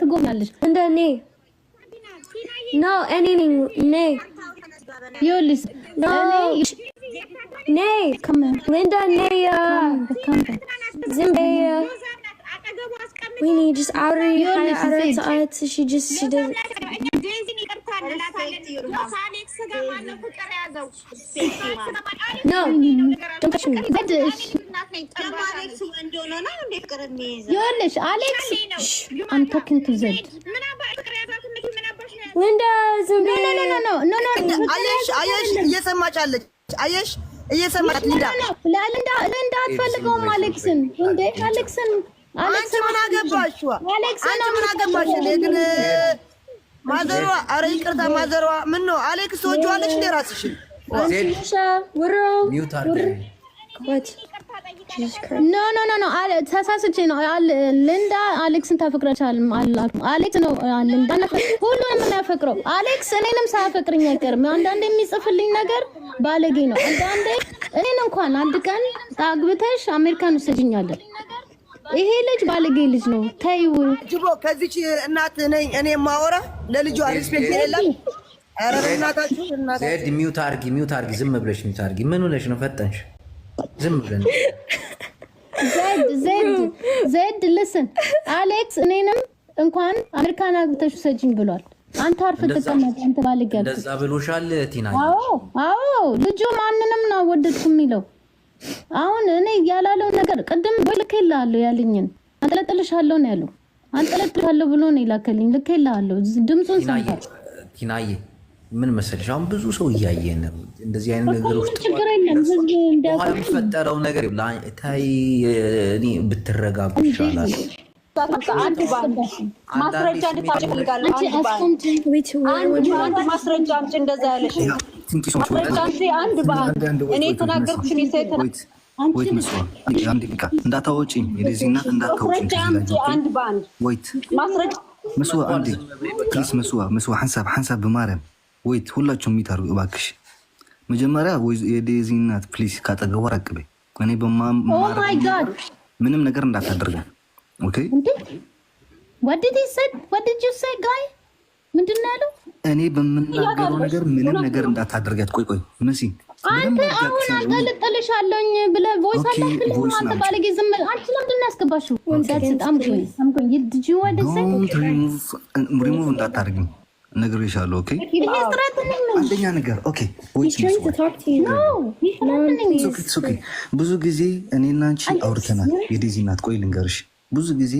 ትጎብኛለሽ እንደ እኔ ነው እኔ ነኝ ይኸውልሽ ነይ ሊንዳ ነይ ዝም በይ ويني just outed she does no don't touch me يقولش Alex I'm talking to Zed Linda no አየሽ እየሰማቻለች አየሽ እየሰማች ሊንዳ ሊንዳ አትፈልገውም አሌክስን እንዴ አሌክስን ምን አገባሽ ምን አገባሽ ግን ማዘሯ ኧረ ይቅርታ ማዘሯ ምን ነው አሌክስ ትወጂዋለሽ እንደ ራስሽን ኖ ተሳስቼ ነው ሊንዳ አሌክስን ታፈቅራቻለች አላልኩም አሌክስ ነው ሊንዳ ሁሉንም እናፈቅረው አሌክስ እኔንም ሳያፈቅርኝ አይቀርም አንዳንዴ የሚጽፍልኝ ነገር ባለጌ ነው አንዳንዴ እኔን እንኳን አንድ ቀን አግብተሽ አሜሪካን ውሰጂኛለሽ ይሄ ልጅ ባለጌ ልጅ ነው ታዩ ጅቦ ከዚች እናት ነኝ እኔ ማወራ ለልጇ ሪስፔክት የሌላት ኧረ እናታችሁ ዜድ ሚውት አርጊ ዝም ብለሽ ሚውት አርጊ ምን ሆነሽ ነው ፈጠንሽ ዝም ብለን ዜድ listen አሌክስ እኔንም እንኳን አሜሪካን አግብተሽ ሰጂኝ ብሏል አንተ አርፈህ ተቀመጥ አንተ ባለጌ እንደዛ ብሎሻል ቲና አዎ ልጁ ማንንም ነው ወደድኩ የሚለው አሁን እኔ ያላለው ነገር ቀደም ልከልሃለሁ ያለኝን አንጠለጥልሻለሁ ነው ያለው አንጠለጥልሻለሁ ብሎ ነው ይላከልኝ ልከልሃለሁ ድምጹን ሰምታ ቲናዬ ምን መሰለሽ አሁን ብዙ ሰው እያየ ነው እንደዚህ አይነት ነገሮች ችግር የለም ህዝብ እንዲያውቅ የሚፈጠረው ነገር ታይ እኔ ብትረጋጉ ይሻላል አንድ ባንድ ማስረጃ እንድታጭ ፈልጋለሁ አንድ ማስረጃ አምጪ እንደዛ ያለሽ ማስረጃ እንጂ አንድ ባንድ እኔ ተናገርኩሽ እኔ ሰይተና ወይት መስዋ አንድ ደቂቃ እንዳታወጪ የዲዚና እንዳታወጪ አንድ ባንድ ወይት ማስረጃ መስዋ አንድ ፕሊስ መስዋ ሐንሳብ በማርያም ወይት ሁላችሁም የሚታሩ እባክሽ መጀመሪያ የዲዚና ፕሊስ ካጠገቧ ራቅበ እኔ ምንም ነገር እንዳታደርጋ Okay. What did he say? What did you say, guy? ምንድነው ያለው? እኔ በመናገረው ነገር ምንም ነገር እንዳታደርጋት። ቆይ መሲ አንተ አሁን አንጠለጥልሻለሁኝ ብለህ ቮይስ አላክልኝ አንተ ባለጌ ዝም አንቺ ለምንድን ነው ያስገባሽው? ወንዳት በጣም ቆይ did you want to say? remove እንዳታደርጊኝ ነግሬሻለሁ። ኦኬ አንደኛ ነገር ኦኬ ቮይስ ብዙ ጊዜ እኔና አንቺ አውርተናል። የዲዚ እናት ቆይ ልንገርሽ ብዙ ጊዜ